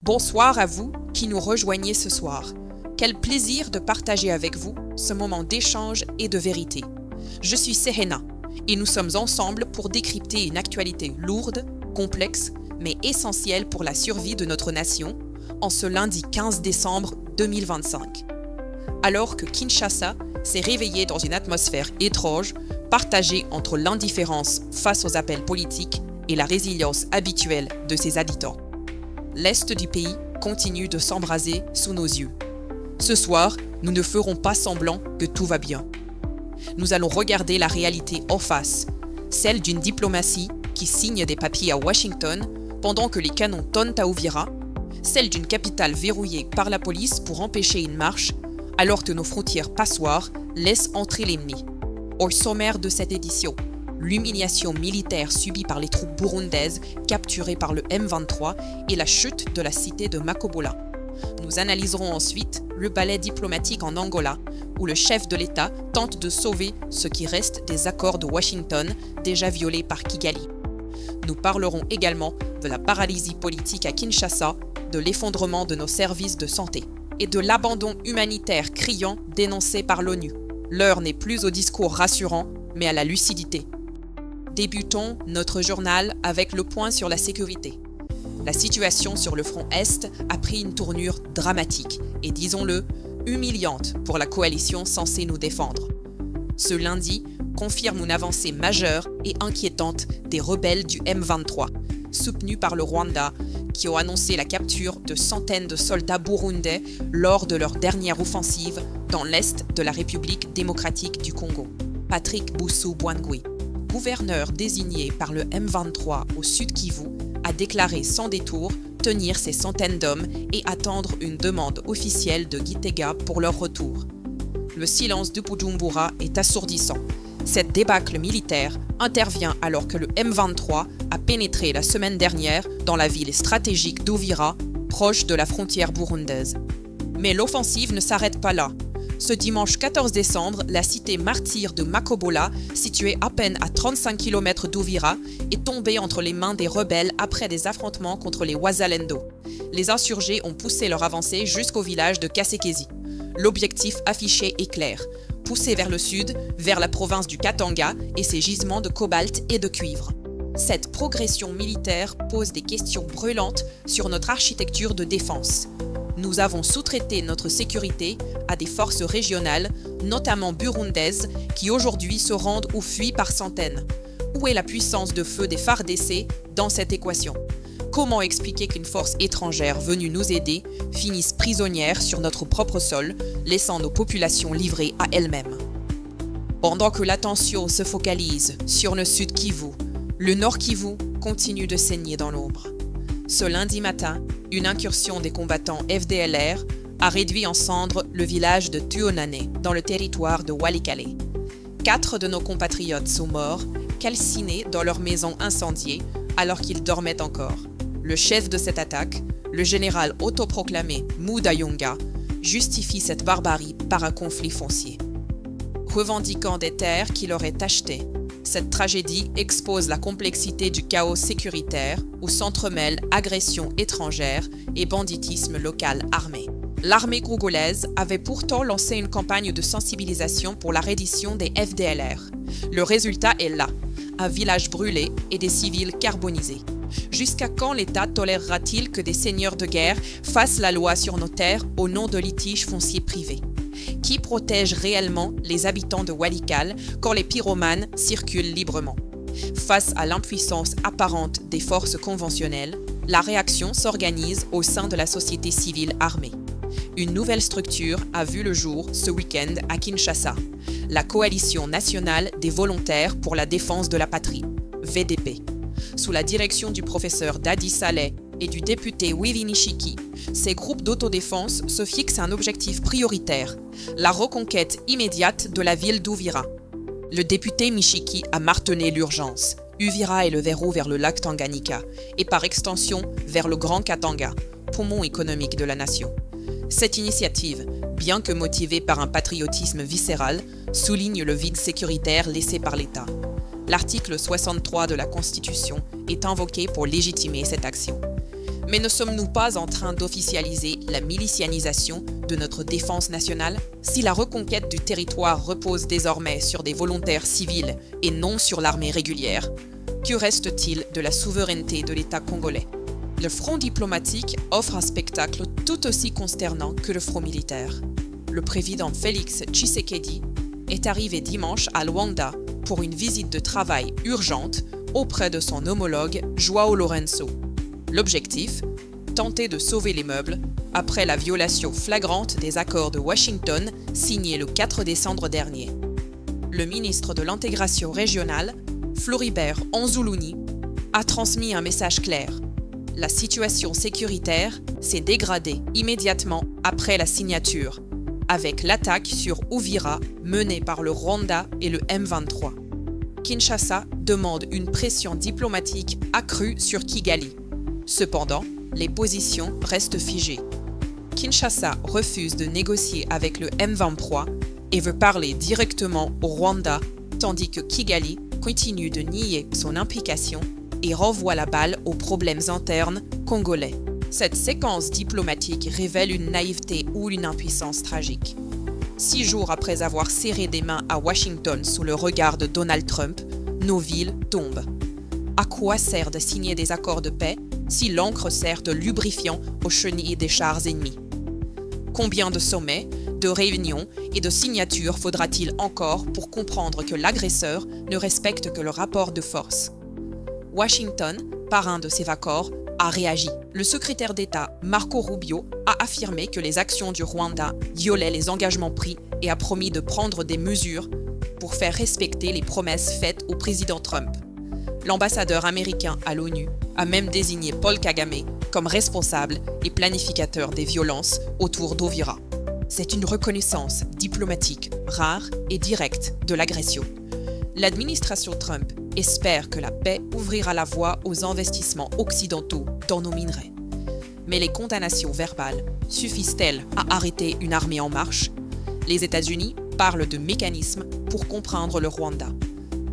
Bonsoir à vous qui nous rejoignez ce soir. Quel plaisir de partager avec vous ce moment d'échange et de vérité. Je suis Serena et nous sommes ensemble pour décrypter une actualité lourde, complexe, mais essentielle pour la survie de notre nation en ce lundi 15 décembre 2025. Alors que Kinshasa s'est réveillé dans une atmosphère étrange, partagée entre l'indifférence face aux appels politiques et la résilience habituelle de ses habitants. L'Est du pays continue de s'embraser sous nos yeux. Ce soir, nous ne ferons pas semblant que tout va bien. Nous allons regarder la réalité en face, celle d'une diplomatie qui signe des papiers à Washington pendant que les canons tonnent à Uvira, celle d'une capitale verrouillée par la police pour empêcher une marche, alors que nos frontières passoires laissent entrer l'ennemi. Au sommaire de cette édition, l'humiliation militaire subie par les troupes burundaises capturées par le M23 et la chute de la cité de Makobola. Nous analyserons ensuite le ballet diplomatique en Angola, où le chef de l'État tente de sauver ce qui reste des accords de Washington déjà violés par Kigali. Nous parlerons également de la paralysie politique à Kinshasa, de l'effondrement de nos services de santé et de l'abandon humanitaire criant dénoncé par l'ONU. L'heure n'est plus au discours rassurant, mais à la lucidité. Débutons notre journal avec le point sur la sécurité. La situation sur le front Est a pris une tournure dramatique et, disons-le, humiliante pour la coalition censée nous défendre. Ce lundi confirme une avancée majeure et inquiétante des rebelles du M23, soutenus par le Rwanda, qui ont annoncé la capture de centaines de soldats burundais lors de leur dernière offensive dans l'Est de la République démocratique du Congo. Patrick Boussou-Bwangwi, gouverneur désigné par le M23 au Sud Kivu, a déclaré sans détour tenir ces centaines d'hommes et attendre une demande officielle de Gitega pour leur retour. Le silence de Bujumbura est assourdissant. Cette débâcle militaire intervient alors que le M23 a pénétré la semaine dernière dans la ville stratégique d'Uvira, proche de la frontière burundaise. Mais l'offensive ne s'arrête pas là. Ce dimanche 14 décembre, la cité martyre de Makobola, située à peine à 35 km d'Uvira, est tombée entre les mains des rebelles après des affrontements contre les Wazalendo. Les insurgés ont poussé leur avancée jusqu'au village de Kasekezi. L'objectif affiché est clair: pousser vers le sud, vers la province du Katanga et ses gisements de cobalt et de cuivre. Cette progression militaire pose des questions brûlantes sur notre architecture de défense. Nous avons sous-traité notre sécurité à des forces régionales, notamment burundaises, qui aujourd'hui se rendent ou fuient par centaines. Où est la puissance de feu des FARDC dans cette équation? Comment expliquer qu'une force étrangère venue nous aider finisse prisonnière sur notre propre sol, laissant nos populations livrées à elles-mêmes? Pendant que l'attention se focalise sur le Sud Kivu, le Nord Kivu continue de saigner dans l'ombre. Ce lundi matin, une incursion des combattants FDLR a réduit en cendres le village de Tuonane, dans le territoire de Walikale. 4 de nos compatriotes sont morts, calcinés dans leur maison incendiée, alors qu'ils dormaient encore. Le chef de cette attaque, le général autoproclamé Mouda Yonga, justifie cette barbarie par un conflit foncier. Revendiquant des terres qu'il aurait achetées, cette tragédie expose la complexité du chaos sécuritaire où s'entremêlent agression étrangère et banditisme local armé. L'armée congolaise avait pourtant lancé une campagne de sensibilisation pour la reddition des FDLR. Le résultat est là, un village brûlé et des civils carbonisés. Jusqu'à quand l'État tolérera-t-il que des seigneurs de guerre fassent la loi sur nos terres au nom de litiges fonciers privés? Qui protège réellement les habitants de Walikale quand les pyromanes circulent librement? Face à l'impuissance apparente des forces conventionnelles, la réaction s'organise au sein de la société civile armée. Une nouvelle structure a vu le jour ce week-end à Kinshasa, la Coalition nationale des volontaires pour la défense de la patrie, VDP. Sous la direction du professeur Dadi Saleh et du député Willy Nishiki, ces groupes d'autodéfense se fixent un objectif prioritaire, la reconquête immédiate de la ville d'Uvira. Le député Nishiki a martelé l'urgence. Uvira est le verrou vers le lac Tanganyika et par extension vers le Grand Katanga, poumon économique de la nation. Cette initiative, bien que motivée par un patriotisme viscéral, souligne le vide sécuritaire laissé par l'État. L'article 63 de la Constitution est invoqué pour légitimer cette action. Mais ne sommes-nous pas en train d'officialiser la milicianisation de notre défense nationale? Si la reconquête du territoire repose désormais sur des volontaires civils et non sur l'armée régulière, que reste-t-il de la souveraineté de l'État congolais? Le front diplomatique offre un spectacle tout aussi consternant que le front militaire. Le président Félix Tshisekedi est arrivé dimanche à Luanda pour une visite de travail urgente auprès de son homologue João Lourenço. L'objectif, tenter de sauver les meubles après la violation flagrante des accords de Washington signés le 4 décembre dernier. Le ministre de l'intégration régionale, Floribert Anzuluni, a transmis un message clair. La situation sécuritaire s'est dégradée immédiatement après la signature, avec l'attaque sur Uvira menée par le Rwanda et le M23. Kinshasa demande une pression diplomatique accrue sur Kigali. Cependant, les positions restent figées. Kinshasa refuse de négocier avec le M23 et veut parler directement au Rwanda, tandis que Kigali continue de nier son implication et renvoie la balle aux problèmes internes congolais. Cette séquence diplomatique révèle une naïveté ou une impuissance tragique. 6 jours après avoir serré des mains à Washington sous le regard de Donald Trump, nos villes tombent. À quoi sert de signer des accords de paix si l'encre sert de lubrifiant aux chenilles des chars ennemis? Combien de sommets, de réunions et de signatures faudra-t-il encore pour comprendre que l'agresseur ne respecte que le rapport de force? Washington, parrain de ces accords, a réagi. Le secrétaire d'État Marco Rubio a affirmé que les actions du Rwanda violaient les engagements pris et a promis de prendre des mesures pour faire respecter les promesses faites au président Trump. L'ambassadeur américain à l'ONU a même désigné Paul Kagame comme responsable et planificateur des violences autour d'Ovira. C'est une reconnaissance diplomatique rare et directe de l'agression. L'administration Trump espère que la paix ouvrira la voie aux investissements occidentaux dans nos minerais. Mais les condamnations verbales suffisent-elles à arrêter une armée en marche? Les États-Unis parlent de mécanismes pour comprendre le Rwanda.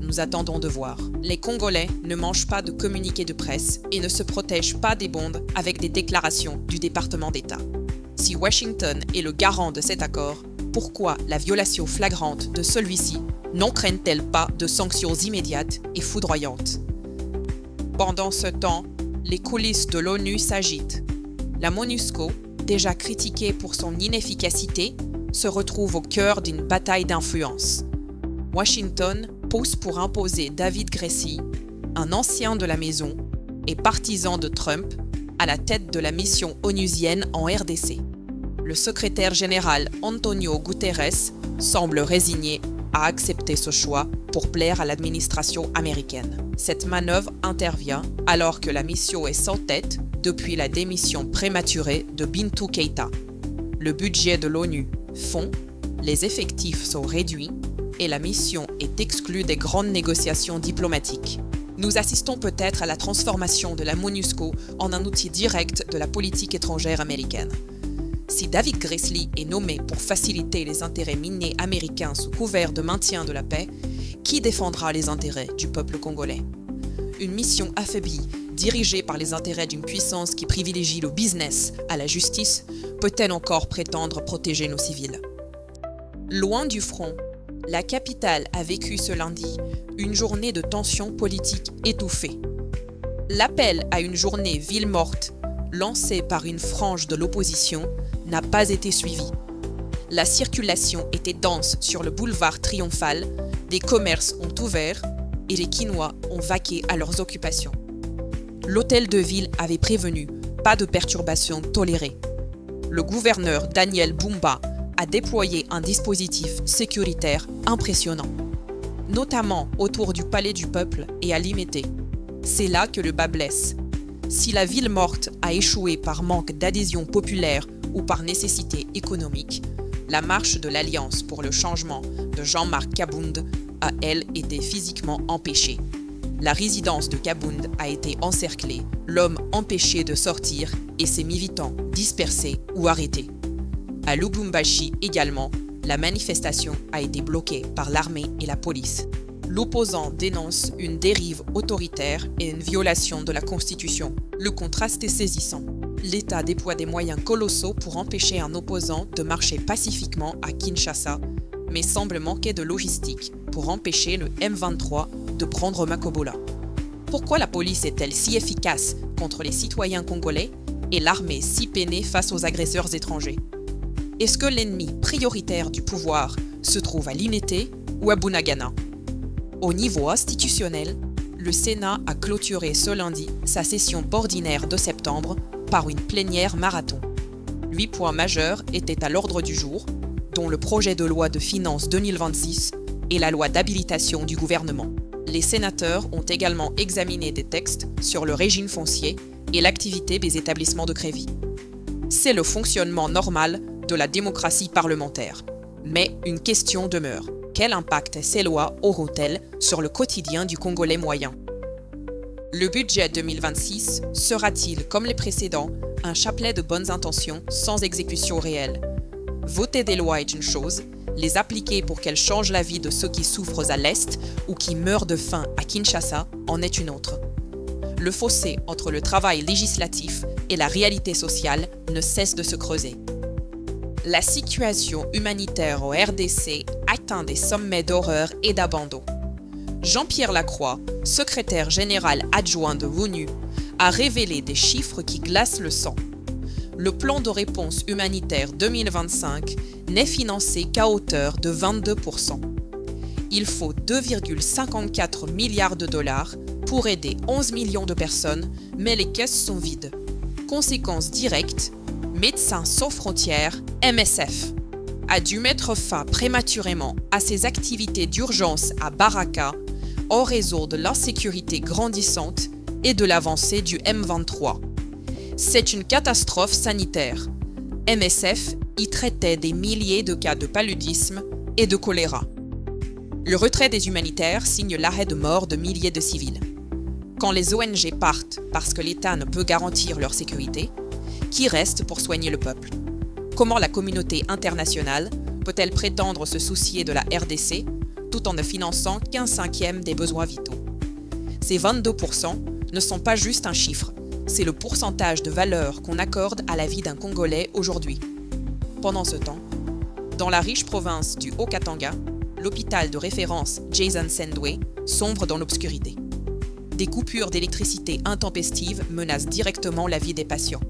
Nous attendons de voir. Les Congolais ne mangent pas de communiqués de presse et ne se protègent pas des bombes avec des déclarations du département d'État. Si Washington est le garant de cet accord, pourquoi la violation flagrante de celui-ci n'entraîne-t-elle pas de sanctions immédiates et foudroyantes? Pendant ce temps, les coulisses de l'ONU s'agitent. La MONUSCO, déjà critiquée pour son inefficacité, se retrouve au cœur d'une bataille d'influence. Washington pousse pour imposer David Gressy, un ancien de la maison et partisan de Trump, à la tête de la mission onusienne en RDC. Le secrétaire général Antonio Guterres semble résigné à accepter ce choix pour plaire à l'administration américaine. Cette manœuvre intervient alors que la mission est sans tête depuis la démission prématurée de Bintou Keïta. Le budget de l'ONU fond, les effectifs sont réduits et la mission est exclue des grandes négociations diplomatiques. Nous assistons peut-être à la transformation de la MONUSCO en un outil direct de la politique étrangère américaine. Si David Gressy est nommé pour faciliter les intérêts miniers américains sous couvert de maintien de la paix, qui défendra les intérêts du peuple congolais? Une mission affaiblie, dirigée par les intérêts d'une puissance qui privilégie le business à la justice, peut-elle encore prétendre protéger nos civils? Loin du front, la capitale a vécu ce lundi une journée de tensions politiques étouffées. L'appel à une journée ville morte, lancé par une frange de l'opposition, n'a pas été suivi. La circulation était dense sur le boulevard Triomphal, des commerces ont ouvert et les Kinois ont vaqué à leurs occupations. L'hôtel de ville avait prévenu, pas de perturbations tolérées. Le gouverneur Daniel Bumba a déployé un dispositif sécuritaire impressionnant, notamment autour du Palais du Peuple et à Limete. C'est là que le bât blesse. Si la ville morte a échoué par manque d'adhésion populaire ou par nécessité économique, la marche de l'Alliance pour le changement de Jean-Marc Kabound a, elle, été physiquement empêchée. La résidence de Kabound a été encerclée, l'homme empêché de sortir et ses militants dispersés ou arrêtés. À Lubumbashi également, la manifestation a été bloquée par l'armée et la police. L'opposant dénonce une dérive autoritaire et une violation de la Constitution. Le contraste est saisissant. l'État déploie des moyens colossaux pour empêcher un opposant de marcher pacifiquement à Kinshasa, mais semble manquer de logistique pour empêcher le M23 de prendre Makobola. Pourquoi la police est-elle si efficace contre les citoyens congolais et l'armée si peinée face aux agresseurs étrangers? Est-ce que l'ennemi prioritaire du pouvoir se trouve à l'unité ou à Bunagana? Au niveau institutionnel, le Sénat a clôturé ce lundi sa session ordinaire de septembre par une plénière marathon. 8 points majeurs étaient à l'ordre du jour, dont le projet de loi de finances 2026 et la loi d'habilitation du gouvernement. Les sénateurs ont également examiné des textes sur le régime foncier et l'activité des établissements de crédit. C'est le fonctionnement normal de la démocratie parlementaire. Mais une question demeure. Quel impact ces lois auront-elles sur le quotidien du Congolais moyen? Le budget 2026 sera-t-il, comme les précédents, un chapelet de bonnes intentions sans exécution réelle? Voter des lois est une chose, les appliquer pour qu'elles changent la vie de ceux qui souffrent à l'Est ou qui meurent de faim à Kinshasa en est une autre. Le fossé entre le travail législatif et la réalité sociale ne cesse de se creuser. La situation humanitaire au RDC atteint des sommets d'horreur et d'abandon. Jean-Pierre Lacroix, secrétaire général adjoint de l'ONU, a révélé des chiffres qui glacent le sang. Le plan de réponse humanitaire 2025 n'est financé qu'à hauteur de 22%. Il faut 2,54 milliards de dollars pour aider 11 millions de personnes, mais les caisses sont vides. Conséquence directe, Médecins sans frontières, MSF, a dû mettre fin prématurément à ses activités d'urgence à Baraka en raison de l'insécurité grandissante et de l'avancée du M23. C'est une catastrophe sanitaire. MSF y traitait des milliers de cas de paludisme et de choléra. Le retrait des humanitaires signe l'arrêt de mort de milliers de civils. Quand les ONG partent parce que l'État ne peut garantir leur sécurité, qui reste pour soigner le peuple? Comment la communauté internationale peut-elle prétendre se soucier de la RDC tout en ne finançant qu'un cinquième des besoins vitaux? Ces 22% ne sont pas juste un chiffre, c'est le pourcentage de valeur qu'on accorde à la vie d'un Congolais aujourd'hui. Pendant ce temps, dans la riche province du Haut-Katanga, l'hôpital de référence Jason Sendwe sombre dans l'obscurité. Des coupures d'électricité intempestives menacent directement la vie des patients.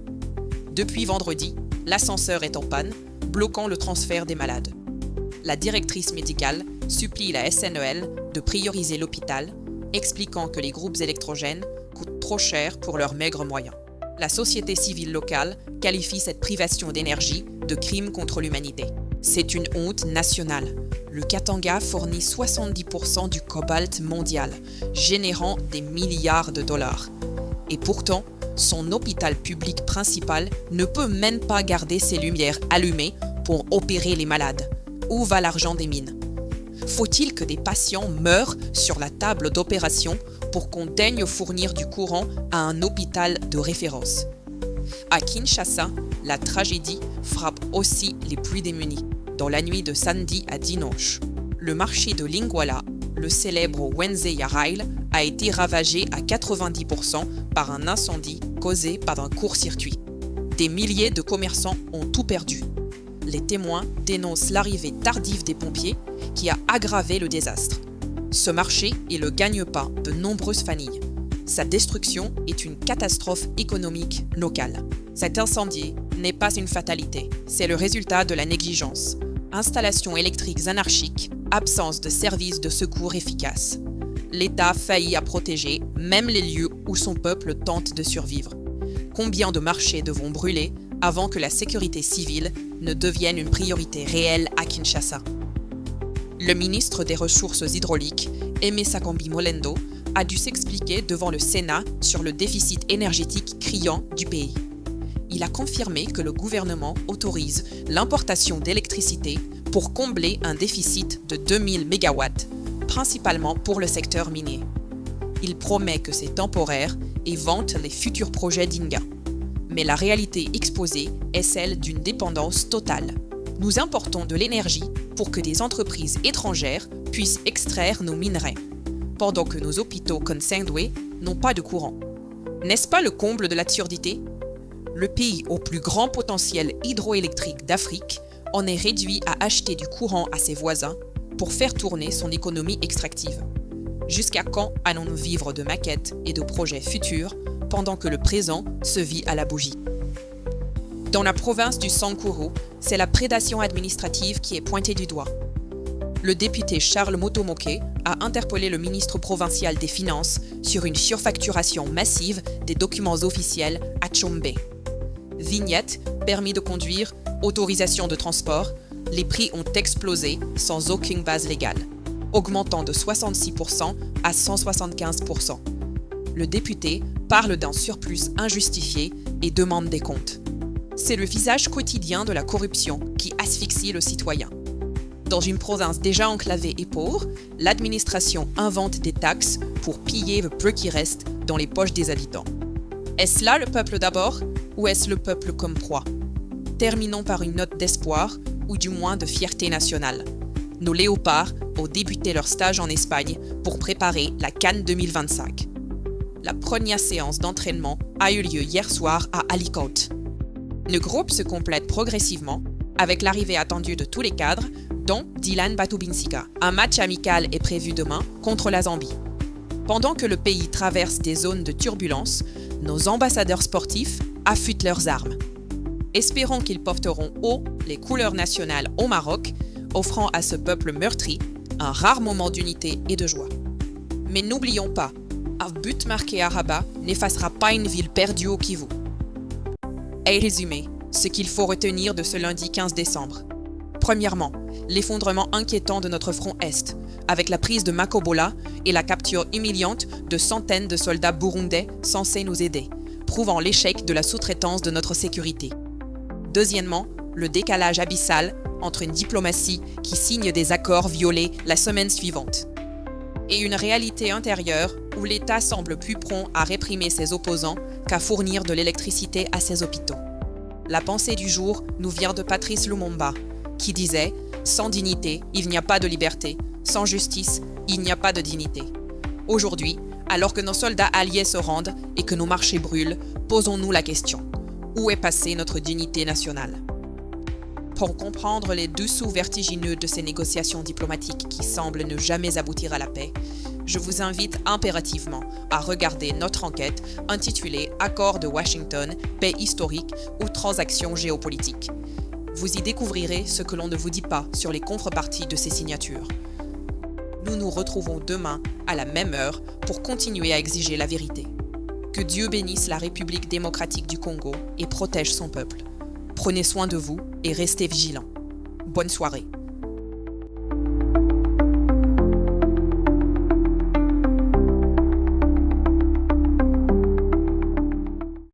Depuis vendredi, l'ascenseur est en panne, bloquant le transfert des malades. La directrice médicale supplie la SNEL de prioriser l'hôpital, expliquant que les groupes électrogènes coûtent trop cher pour leurs maigres moyens. La société civile locale qualifie cette privation d'énergie de crime contre l'humanité. C'est une honte nationale. Le Katanga fournit 70% du cobalt mondial, générant des milliards de dollars. Et pourtant, son hôpital public principal ne peut même pas garder ses lumières allumées pour opérer les malades. Où va l'argent des mines? Faut-il que des patients meurent sur la table d'opération pour qu'on daigne fournir du courant à un hôpital de référence? À Kinshasa, la tragédie frappe aussi les plus démunis. Dans la nuit de samedi à dimanche, le marché de Lingwala, le célèbre Wenze Yarail, a été ravagé à 90% par un incendie causé par un court-circuit. Des milliers de commerçants ont tout perdu. Les témoins dénoncent l'arrivée tardive des pompiers qui a aggravé le désastre. Ce marché est le gagne-pain de nombreuses familles. Sa destruction est une catastrophe économique locale. Cet incendie n'est pas une fatalité, c'est le résultat de la négligence. Installations électriques anarchiques, absence de services de secours efficaces. L'État faillit à protéger même les lieux où son peuple tente de survivre. Combien de marchés devront brûler avant que la sécurité civile ne devienne une priorité réelle à Kinshasa? Le ministre des Ressources hydrauliques, Aimé Sakambi Molendo, a dû s'expliquer devant le Sénat sur le déficit énergétique criant du pays. Il a confirmé que le gouvernement autorise l'importation d'électricité pour combler un déficit de 2000 MW, principalement pour le secteur minier. Il promet que c'est temporaire et vante les futurs projets d'Inga. Mais la réalité exposée est celle d'une dépendance totale. Nous importons de l'énergie pour que des entreprises étrangères puissent extraire nos minerais, pendant que nos hôpitaux comme Sendwe n'ont pas de courant. N'est-ce pas le comble de l'absurdité? le pays au plus grand potentiel hydroélectrique d'Afrique en est réduit à acheter du courant à ses voisins pour faire tourner son économie extractive. Jusqu'à quand allons-nous vivre de maquettes et de projets futurs pendant que le présent se vit à la bougie? Dans la province du Sankuru, c'est la prédation administrative qui est pointée du doigt. Le député Charles Motomoke a interpellé le ministre provincial des Finances sur une surfacturation massive des documents officiels à Tchombe. Vignettes, permis de conduire, autorisation de transport, les prix ont explosé sans aucune base légale, augmentant de 66% à 175%. Le député parle d'un surplus injustifié et demande des comptes. C'est le visage quotidien de la corruption qui asphyxie le citoyen. Dans une province déjà enclavée et pauvre, l'administration invente des taxes pour piller le peu qui reste dans les poches des habitants. Est-ce là le peuple d'abord ou est-ce le peuple comme proie? Terminons par une note d'espoir ou du moins de fierté nationale. Nos léopards ont débuté leur stage en Espagne pour préparer la CAN 2025. La première séance d'entraînement a eu lieu hier soir à Alicante. Le groupe se complète progressivement avec l'arrivée attendue de tous les cadres, dont Dylan Batubinsika. Un match amical est prévu demain contre la Zambie. Pendant que le pays traverse des zones de turbulence, nos ambassadeurs sportifs affûtent leurs armes. Espérons qu'ils porteront haut les couleurs nationales au Maroc, offrant à ce peuple meurtri un rare moment d'unité et de joie. Mais n'oublions pas, un but marqué à Rabat n'effacera pas une ville perdue au Kivu. Et résumé, ce qu'il faut retenir de ce lundi 15 décembre. Premièrement, l'effondrement inquiétant de notre front Est, avec la prise de Makobola et la capture humiliante de centaines de soldats burundais censés nous aider, prouvant l'échec de la sous-traitance de notre sécurité. Deuxièmement, le décalage abyssal entre une diplomatie qui signe des accords violés la semaine suivante et une réalité intérieure où l'État semble plus prompt à réprimer ses opposants qu'à fournir de l'électricité à ses hôpitaux. La pensée du jour nous vient de Patrice Lumumba, qui disait « Sans dignité, il n'y a pas de liberté. Sans justice, il n'y a pas de dignité. » Aujourd'hui, alors que nos soldats alliés se rendent et que nos marchés brûlent, posons-nous la question. Où est passée notre dignité nationale? Pour comprendre les dessous vertigineux de ces négociations diplomatiques qui semblent ne jamais aboutir à la paix, je vous invite impérativement à regarder notre enquête intitulée « Accord de Washington, paix historique ou transactions géopolitiques ». Vous y découvrirez ce que l'on ne vous dit pas sur les contreparties de ces signatures. Nous nous retrouvons demain à la même heure pour continuer à exiger la vérité. Que Dieu bénisse la République démocratique du Congo et protège son peuple. Prenez soin de vous et restez vigilants. Bonne soirée.